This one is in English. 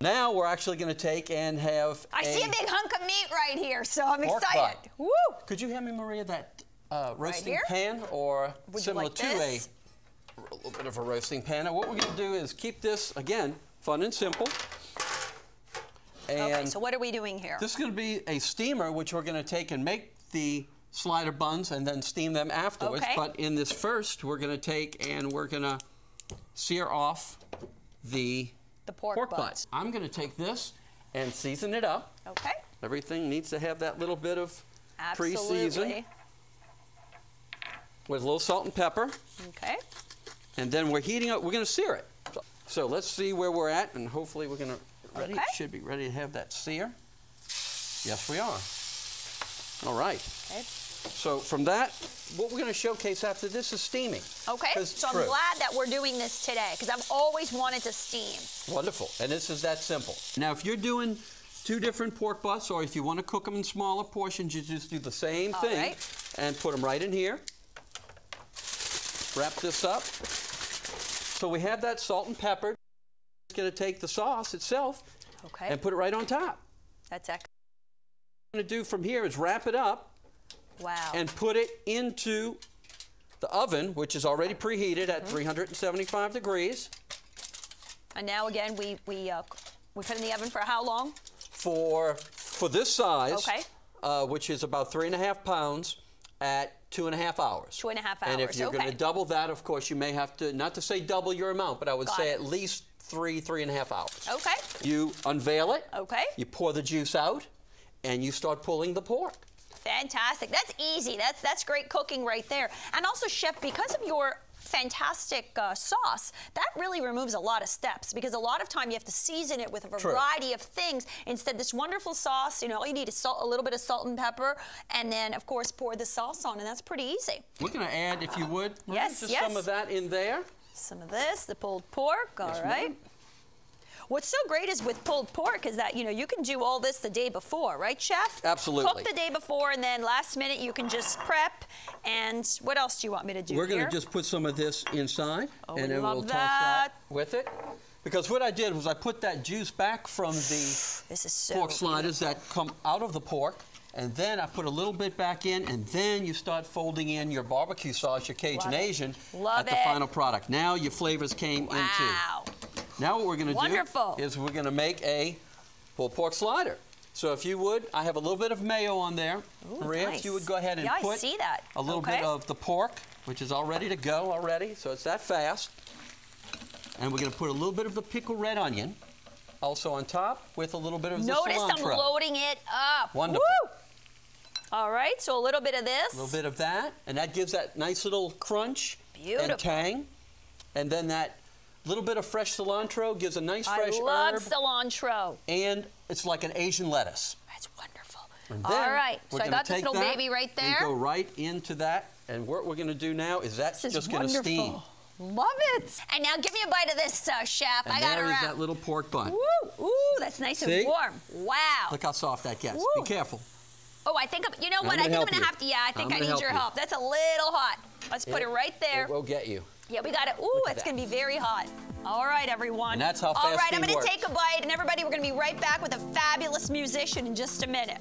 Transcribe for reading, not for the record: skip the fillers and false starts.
Now we're actually going to take and have I see a big hunk of meat right here, so I'm pork excited. butt. Woo! Could you hand me, Maria, that roasting right pan, or Would similar you like to this? a little bit of a roasting pan? Now what we're going to do is keep this, again, fun and simple. And okay, so what are we doing here? this is going to be a steamer, which we're going to take and make the slider buns and then steam them afterwards. Okay. But in this first, we're going to take and we're going to sear off the pork butt. I'm going to take this and season it up. Okay. Everything needs to have that little bit of pre-season with a little salt and pepper. Okay. And then we're heating up. We're going to sear it. So let's see where we're at, and hopefully we're going to should be ready to have that sear. Yes, we are. All right. Okay. So from that, what we're going to showcase after this is steaming. Okay, so I'm glad that we're doing this today, because I've always wanted to steam. Wonderful, and this is that simple. Now, if you're doing 2 different pork butts, or if you want to cook them in smaller portions, you just do the same thing and put them right in here. Wrap this up. So we have that salt and pepper. It's going to take the sauce itself and put it right on top. That's excellent. What I'm going to do from here is wrap it up. Wow. And put it into the oven, which is already preheated at 375 degrees. And now again, we put it in the oven for how long? For this size, which is about 3.5 pounds, at 2.5 hours. 2.5 hours. And if you're going to double that, of course, you may have to, not to say double your amount, but I would say at least 3.5 hours. Okay. You unveil it. Okay. You pour the juice out, and you start pulling the pork. Fantastic. That's easy. That's great cooking right there. And also, Chef, because of your fantastic sauce, that really removes a lot of steps, because a lot of time you have to season it with a variety of things. Instead, this wonderful sauce, you know, all you need is a little bit of salt and pepper, and then, of course, pour the sauce on, and that's pretty easy. We're going to add, if you would, just some of that in there. Some of this, the pulled pork, all right. What's so great is with pulled pork is that, you know, you can do all this the day before, right, Chef? Absolutely. Cook the day before, and then last minute you can just prep. And what else do you want me to do We're going to just put some of this inside, and then we'll toss that with it. Because what I did was I put that juice back from the pork sliders that come out of the pork, and then I put a little bit back in, and then you start folding in your barbecue sauce, your Cajun Asian, at the final product. Now your flavors came in too. Now what we're going to do is we're going to make a pulled pork slider. So if you would, I have a little bit of mayo on there. Maria, if you would go ahead and put a little bit of the pork, which is all ready to go already, so it's that fast. And we're going to put a little bit of the pickled red onion also on top with a little bit of the cilantro. Notice I'm loading it up. Wonderful. Woo! All right, so a little bit of this. A little bit of that, and that gives that nice little crunch and tang. And then that little bit of fresh cilantro gives a nice fresh herb. I love cilantro. And it's like an Asian lettuce. That's wonderful. And all right, so I got this little baby right there. And go right into that. And what we're going to do now is that's just going to steam. Love it. And now give me a bite of this, Chef. And I got there is that little pork butt. Woo! Ooh, that's nice and warm. Wow. Look how soft that gets. Be careful. Oh, I think, you know what? I think I'm going to have to, I think I need your help. That's a little hot. Let's put it right there. It will get you. Yeah, we got it. Ooh, it's going to be very hot. All right, everyone. And that's how fast All right, I'm going to take a bite, and everybody, we're going to be right back with a fabulous musician in just a minute.